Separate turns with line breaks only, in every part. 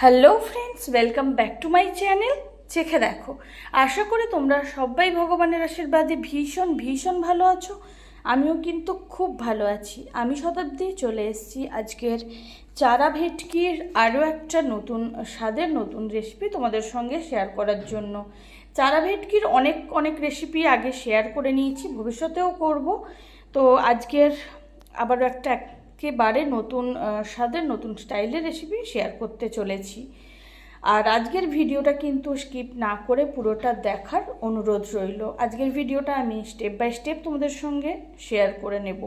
Hello friends, welcome back to my channel চেখে দেখো। আশা করি তোমরা সবাই ভগবানের আশীর্বাদে ভীষণ ভীষণ ভালো আছো। আমিও কিন্তু খুব ভালো আছি। আমি শতাব্দী চলে এসেছি আজকের চারা ভেটকির আরও একটা নতুন স্বাদের নতুন রেসিপি তোমাদের সঙ্গে শেয়ার করার জন্য। চারা ভেটকির অনেক অনেক রেসিপি আগে শেয়ার করে নিয়েছি, ভবিষ্যতেও করব। তো আজকের আবারও একটা একেবারে নতুন স্বাদের নতুন স্টাইলের রেসিপি শেয়ার করতে চলেছি। আর আজকের ভিডিওটা কিন্তু স্কিপ না করে পুরোটা দেখার অনুরোধ রইল। আজকের ভিডিওটা আমি স্টেপ বাই স্টেপ তোমাদের সঙ্গে শেয়ার করে নেব।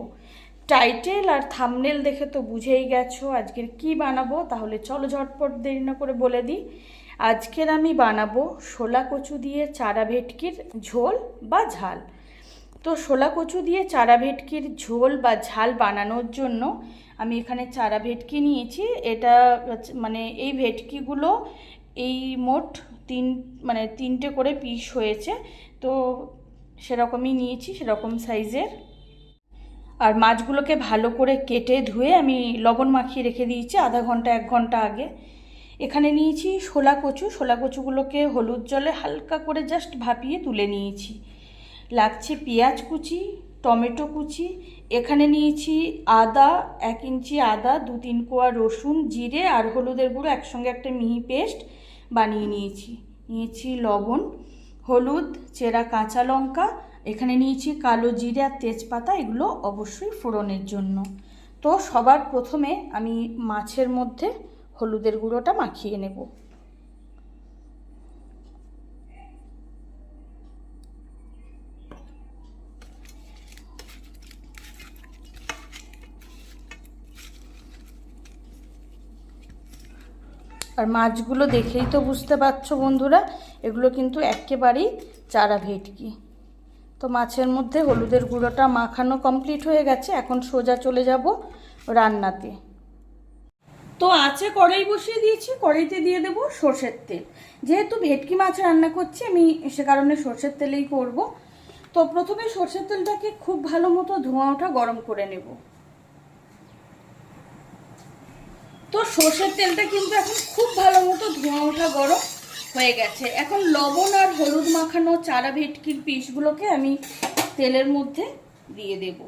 টাইটেল আর থাম্বনেল দেখে তো বুঝেই গেছো আজকের কি বানাবো। তাহলে চলো ঝটপট দেরি না করে বলে দিই। আজকের আমি বানাবো শোলা কচু দিয়ে চারা ভেটকির ঝোল বা ঝাল। তো শোলা কচু দিয়ে চারা ভেটকির ঝোল বা ঝাল বানানোর জন্য আমি এখানে চারা ভেটকি নিয়েছি। এটা এই ভেটকিগুলো এই মোট তিনটে করে পিস হয়েছে। তো সেরকমই নিয়েছি, সেরকম সাইজের। আর মাছগুলোকে ভালো করে কেটে ধুয়ে আমি লবণ মাখিয়ে রেখে দিয়েছি আধা ঘন্টা 1 ঘন্টা আগে। এখানে নিয়েছি শোলা কচু। শোলা কচুগুলোকে হলুদ জলে হালকা করে জাস্ট ভাপিয়ে তুলে নিয়েছি। লাগছে পেঁয়াজ কুচি, টমেটো কুচি। এখানে নিয়েছি আদা, 1 ইঞ্চি আদা, 2-3 কোয়া রসুন, জিরে আর হলুদের গুঁড়ো একসঙ্গে একটা মিহি পেস্ট বানিয়ে নিয়েছি লবণ, হলুদ, চেরা কাঁচা লঙ্কা। এখানে নিয়েছি কালো জিরে আর তেজপাতা, এগুলো অবশ্যই ফোড়নের জন্য। তো সবার প্রথমে আমি মাছের মধ্যে হলুদের গুঁড়োটা মাখিয়ে নেব। আর মাছগুলো দেখেই তো বুঝতে পারছো বন্ধুরা, এগুলো কিন্তু একেবারেই চারা ভেটকি। তো মাছের মধ্যে হলুদের গুঁড়োটা মাখানো কমপ্লিট হয়ে গেছে। এখন সোজা চলে যাব রান্নাতে। তো আছে কড়াই বসিয়ে দিয়েছি, কড়াইতে দিয়ে দেব সর্ষের তেল। যেহেতু ভেটকি মাছ রান্না করছি আমি, সে কারণে সর্ষের তেলেই করব। তো প্রথমে সর্ষের তেলটাকে খুব ভালো মতো ধোঁয়া ওঠা গরম করে নেব। তো সর্ষের তেলটা কিন্তু এখন খুব ভালো মতো ধোঁয়া ওঠা গরম হয়ে গেছে। এখন লবণ আর হলুদ মাখানো চারা ভেটকির পিসগুলোকে আমি তেলের মধ্যে দিয়ে দেব।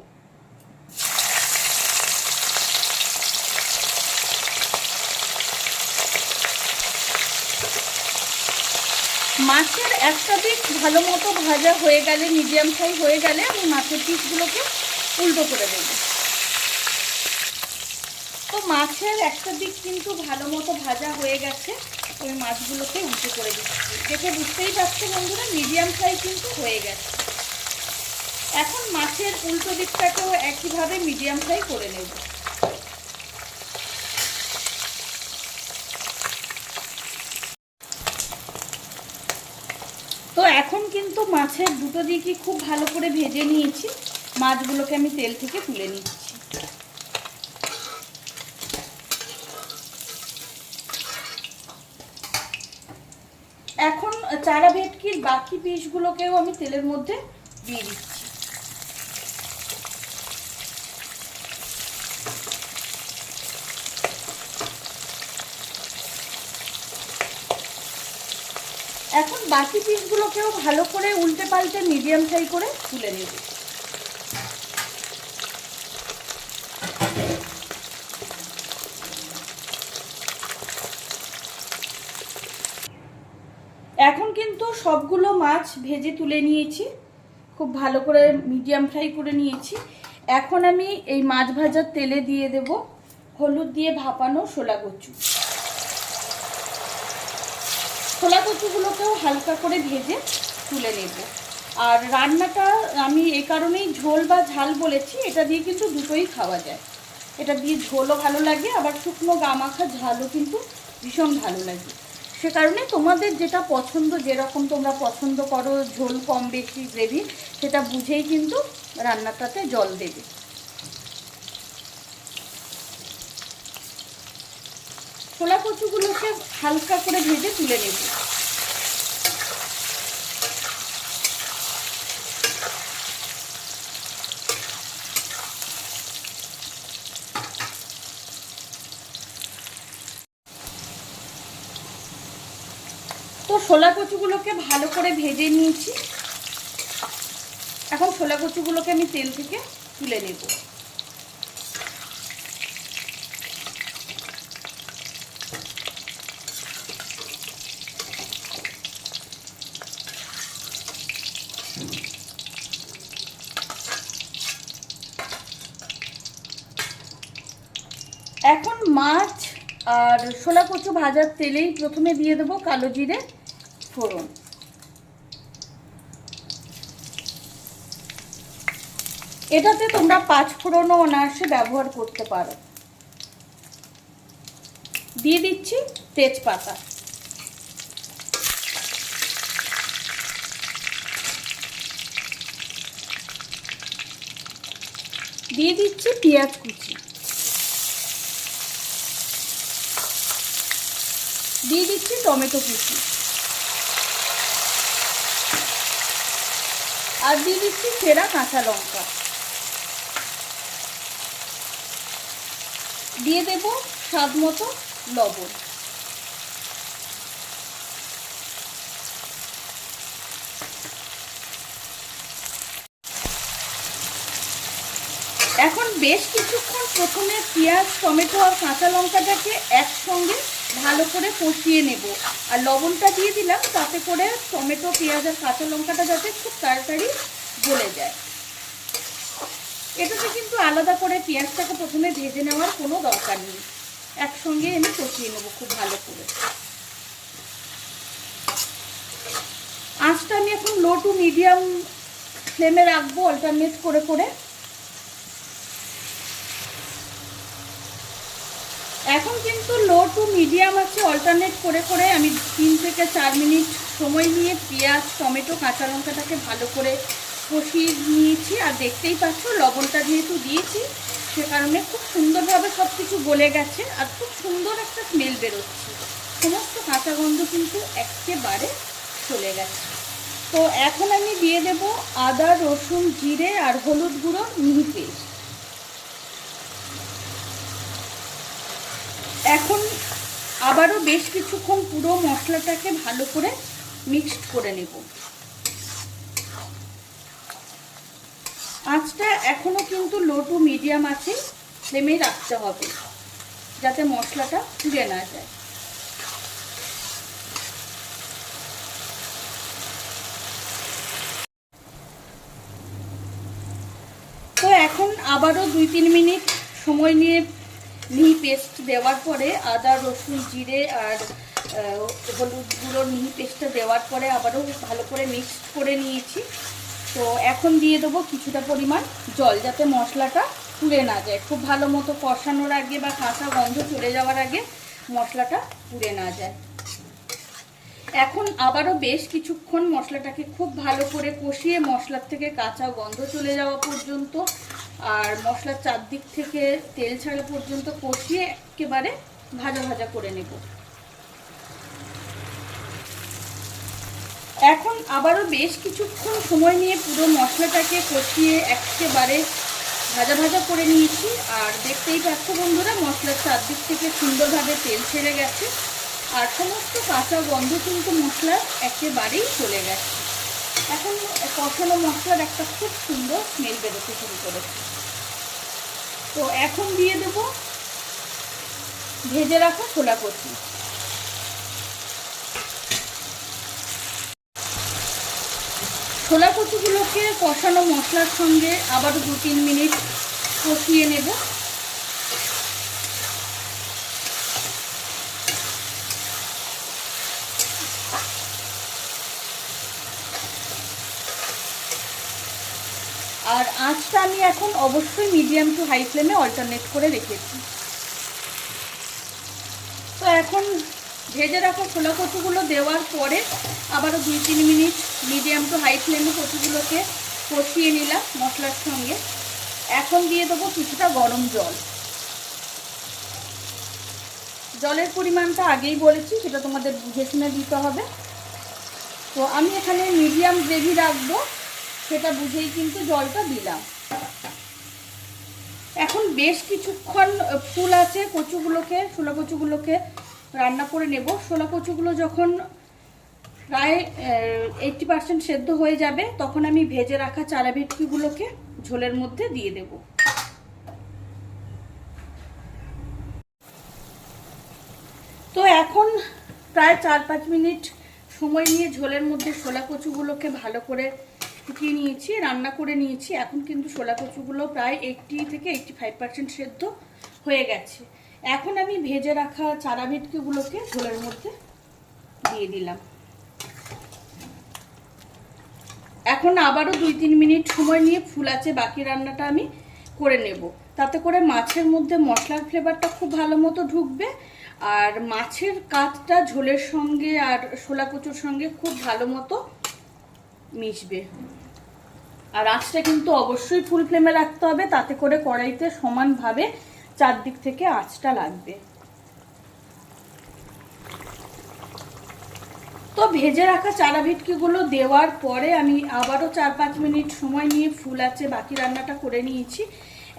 মাছের একটা পিস ভালো মতো ভাজা হয়ে গেলে, মিডিয়াম ফ্রাই হয়ে গেলে আমি মাছের পিসগুলোকে উল্টো করে দেব। তো মাছের একটা দিক কিন্তু ভালো মতো ভাজা হয়ে গেছে। ওই মাছগুলোকে উল্টো করে দিচ্ছি। দেখে বুঝতেই পারছো বন্ধুরা, মিডিয়াম ফ্রাই কিন্তু হয়ে গেছে। এখন মাছের উল্টো দিকটাকেও একইভাবে মিডিয়াম ফ্রাই করে নেব। তো এখন কিন্তু মাছের দুটো দিকই খুব ভালো করে ভেজে নিয়েছি। মাছগুলোকে আমি তেল থেকে তুলে নিচ্ছি। এখন চারা ভেটকির বাকি পিসগুলোকেও আমি তেলের মধ্যে দিয়ে দিচ্ছি। এখন বাকি পিসগুলোকেও ভালো করে উল্টে পাল্টে মিডিয়াম ফ্রাই করে তুলে নেব। এখন কিন্তু সবগুলো মাছ ভেজে তুলে নিয়েছি, খুব ভালো করে মিডিয়াম ফ্রাই করে নিয়েছি। এখন আমি এই মাছ ভাজার তেলে দিয়ে দেব হলুদ দিয়ে ভাপানো শোলা কচু। শোলা কচুগুলোকেও হালকা করে ভেজে তুলে নেব। আর রান্নাটা আমি এই কারণেই ঝোল বা ঝাল বলেছি, এটা দিয়ে কিন্তু দুটোই খাওয়া যায়। এটা দিয়ে ঝোলও ভালো লাগে, আবার শুকনো গামাখা ঝালও কিন্তু ভীষণ ভালো লাগে। সে কারণে তোমাদের যেটা পছন্দ, যেরকম তোমরা পছন্দ করো ঝোল কম বেশি গ্রেভি, সেটা বুঝেই কিন্তু রান্নাটাতে জল দেবে। ছোলা কচুগুলোকে হালকা করে ভেজে তুলে নেব। ছোলা কচুগুলোকে ভালো করে ভেজে নিয়েছি। এখন ছোলা কচুগুলোকে আমি তেল থেকে তুলে নেব। এখন মাছ আর ছোলা কচু ভাজার তেলেই প্রথমে দিয়ে দেবো কালো জিরে ফোড়ন। এটাতে তোমরা 5 ফোড়নও অনায়াসে ব্যবহার করতে পারো। দিয়ে দিচ্ছি তেজপাতা, দিয়ে দিচ্ছি পেঁয়াজ কুচি, দিয়ে দিচ্ছি টমেটো কুচি, আর দিয়ে দিচ্ছি চেরা কাঁচা লঙ্কা। দিয়ে দেব স্বাদ মতো লবণ। এখন বেশ কিছুক্ষণ প্রথমে পেঁয়াজ টমেটো আর কাঁচা লঙ্কাটাকে একসঙ্গে ভালো করে কষিয়ে নেব। আর লবণটা দিয়ে দিলাম তাতে করে টমেটো পেঁয়াজ আর কাঁচা লঙ্কাটা যাতে খুব তাড়াতাড়ি গলে যায়। এটাতে কিন্তু আলাদা করে পেঁয়াজটাকে প্রথমে ভেজে নেওয়ার কোনো দরকার নেই, একসঙ্গে আমি কষিয়ে নেব খুব ভালো করে। আঁচটা আমি এখন লো টু মিডিয়াম ফ্লেমে রাখবো অল্টারনেট করে করে। এখন কিন্তু লো টু মিডিয়াম আছে অল্টারনেট করে করে আমি 3 থেকে 4 মিনিট সময় নিয়ে পেঁয়াজ টমেটো কাঁচা লঙ্কাটাকে ভালো করে কষিয়ে নিয়েছি। আর দেখতেই পাচ্ছ লবণটা যেহেতু দিয়েছি সে কারণে খুব সুন্দরভাবে সব কিছু গলে গেছে আর খুব সুন্দর একটা স্মেল বেরোচ্ছে। সমস্ত কাঁচা গন্ধ কিন্তু একেবারে চলে গেছে। তো এখন আমি দিয়ে দেব আদা রসুন জিরে আর হলুদ গুঁড়ো মিহি পেস্ট। এখন আবারও বেশ কিছুক্ষণ পুরো মশলাটাকে ভালো করে মিক্সড করে নেব। আঁচটা এখনো কিন্তু লো টু মিডিয়াম আছে ফ্লেমে রাখতে হবে যাতে মশলাটা পুড়ে না যায়। তো এখন আবারও 2-3 মিনিট সময় নিয়ে মিহি পেস্ট দেওয়ার পরে আদা রসুন জিরে আর হলুদ গুঁড়োর মিহি পেস্টটা দেওয়ার পরে আবারও ভালো করে মিক্স করে নিয়েছি। তো এখন দিয়ে দেবো কিছুটা পরিমাণ জল যাতে মশলাটা পুড়ে না যায়। খুব ভালো মতো কষানোর আগে বা কাঁচা গন্ধ চলে যাওয়ার আগে মশলাটা পুড়ে না যায়। এখন আবারও বেশ কিছুক্ষণ মশলাটাকে খুব ভালো করে কষিয়ে মশলার থেকে কাঁচা গন্ধ চলে যাওয়া পর্যন্ত আর মশলার চারদিক থেকে তেল ছাড়া পর্যন্ত কষিয়ে একেবারে ভাজা ভাজা করে নেব। এখন আবারও বেশ কিছুক্ষণ সময় নিয়ে পুরো মশলাটাকে কষিয়ে একেবারে ভাজা ভাজা করে নিয়েছি। আর দেখতেই পাচ্ছ বন্ধুরা মশলার চারদিক থেকে সুন্দরভাবে তেল ছেড়ে গেছে আর সমস্ত কাঁচা গন্ধ কিন্তু মশলার একেবারেই চলে গেছে। এখন কষানো মশলার একটা খুব সুন্দর স্মেল বেরোতে শুরু করেছে। তো এখন দিয়ে দেব ভেজে রাখা ছোলা কচু। ছোলা কচুগুলোকে কষানো মশলার সঙ্গে আবারও 2-3 মিনিট কষিয়ে নেব। আর আঁচটা আমি এখন অবশ্যই মিডিয়াম টু হাই ফ্লেমে অল্টারনেট করে রেখেছি। তো এখন ভেজে রাখা ছোলা কচুগুলো দেওয়ার পরে আবারও 2-3 মিনিট মিডিয়াম টু হাই ফ্লেমে কচুগুলোকে কষিয়ে নিলাম মশলার সঙ্গে। এখন দিয়ে দেবো কিছুটা গরম জল। জলের পরিমাণটা আগেই বলেছি, সেটা তোমাদের বুঝে শুনে দিতে হবে। তো আমি এখানে মিডিয়াম গ্রেভি রাখবো, সেটা বুঝেই কিন্তু জলটা দিলাম। এখন বেশ কিছুক্ষণ ফুল আছে ছোলা কচুগুলোকে রান্না করে নেব। ছোলা কচুগুলো যখন প্রায় 80% সেদ্ধ হয়ে যাবে, তখন আমি ভেজে রাখা চারা ভেটকিগুলোকে ঝোলের মধ্যে দিয়ে দেব। তো এখন প্রায় 4-5 মিনিট সময় নিয়ে ঝোলের মধ্যে শোলা কচুগুলোকে ভালো করে ফুটিয়ে নিয়েছি, রান্না করে নিয়েছি। এখন কিন্তু শোলা কচুগুলো প্রায় 80 থেকে 85% সেদ্ধ হয়ে গেছে। এখন আমি ভেজে রাখা চারা ভেটকিগুলোকে ঝোলের মধ্যে দিয়ে দিলাম। এখন আবারও 2-3 মিনিট সময় নিয়ে ফুল আছে বাকি রান্নাটা আমি করে নেব। তাতে করে মাছের মধ্যে মশলার ফ্লেভারটা খুব ভালো মতো ঢুকবে, আর মাছের কাতটা ঝোলের সঙ্গে আর শোলা কচুর সঙ্গে খুব ভালো মতো মিশবে। আর আঁচটা কিন্তু অবশ্যই ফুল ফ্লেমে রাখতে হবে, তাতে করে কড়াইতে সমানভাবে চারদিক থেকে আঁচটা লাগবে। তো ভেজে রাখা চারা ভেটকিগুলো দেওয়ার পরে আমি আবারও 4-5 মিনিট সময় নিয়ে ফুল আছে বাকি রান্নাটা করে নিয়েছি।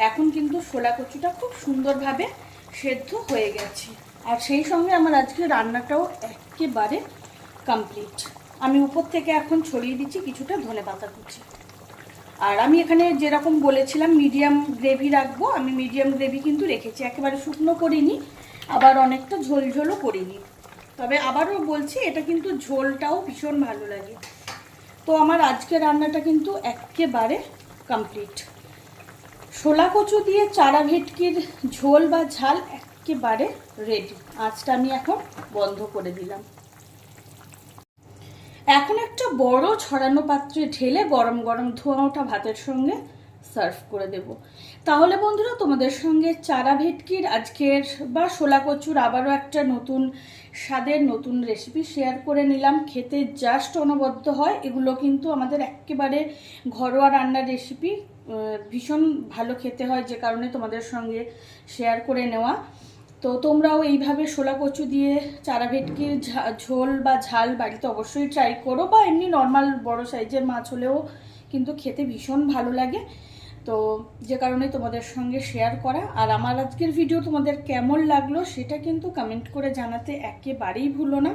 এখন কিন্তু শোলা কচুটা খুব সুন্দরভাবে সেদ্ধ হয়ে গেছে, আর সেই সঙ্গে আমার আজকে রান্নাটাও একেবারে কমপ্লিট। আমি উপর থেকে এখন ছড়িয়ে দিচ্ছি কিছুটা ধনেপাতা কুচি। আর আমি এখানে যেরকম বলেছিলাম মিডিয়াম গ্রেভি রাখবো, আমি মিডিয়াম গ্রেভি কিন্তু রেখেছি, একেবারে শুকনো করিনি, আবার অনেকটা ঝোল ঝোলও করিনি। তবে আবারও বলছি, এটা কিন্তু ঝোলটাও ভীষণ ভালো লাগে। তো আমার আজকে রান্নাটা কিন্তু একেবারে কমপ্লিট। শোলা কচু দিয়ে চারা ভেটকির ঝোল বা ঝাল একেবারে রেডি। আঁচটা আমি এখন বন্ধ করে দিলাম। এখন একটা বড় ছড়ানো পাত্রে ঢেলে গরম গরম ধোঁয়া ওঠা ভাতের সঙ্গে সার্ভ করে দেব। তাহলে বন্ধুরা, তোমাদের সঙ্গে চারা ভেটকির আজকের বা শোলা কচুর আবারও একটা নতুন স্বাদের নতুন রেসিপি শেয়ার করে নিলাম। খেতে জাস্ট অনবদ্য হয়। এগুলো কিন্তু আমাদের একেবারে ঘরোয়া রান্নার রেসিপি, ভীষণ ভালো খেতে হয়, যে কারণে তোমাদের সঙ্গে শেয়ার করে নেওয়া। তো তোমরাও এইভাবে শোলা কচু দিয়ে চারা ভেটকির ঝোল বা ঝাল বাড়িতে অবশ্যই ট্রাই করো, বা এমনি নর্মাল বড় সাইজের মাছ হলেও কিন্তু খেতে ভীষণ ভালো লাগে। তো যে কারণে তোমাদের সঙ্গে শেয়ার করা। আর আমার আজকের ভিডিও তোমাদের কেমন লাগলো সেটা কিন্তু কমেন্ট করে জানাতে একেবারেই ভুলো না।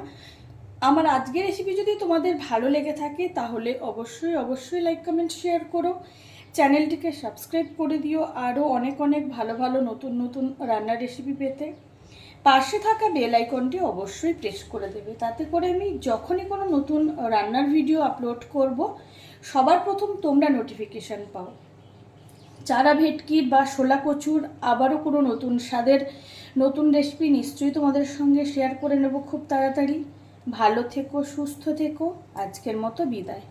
আমার আজকের রেসিপি যদি তোমাদের ভালো লেগে থাকে তাহলে অবশ্যই অবশ্যই লাইক কমেন্ট শেয়ার করো, চ্যানেলটিকে সাবস্ক্রাইব করে দিও আরও অনেক অনেক ভালো ভালো নতুন নতুন রান্নার রেসিপি পেতে। পাশে থাকা বেল আইকনটি অবশ্যই প্রেস করে দেবে, তাতে করে আমি যখনই কোনো নতুন রান্নার ভিডিও আপলোড করব সবার প্রথম তোমরা নোটিফিকেশান পাও। চারা ভেটকির বা শোলা কচুর আবারও কোনো নতুন স্বাদের নতুন রেসিপি নিশ্চয়ই তোমাদের সঙ্গে শেয়ার করে নেব খুব তাড়াতাড়ি। ভালো থেকো, সুস্থ থেকো, আজকের মতো বিদায়।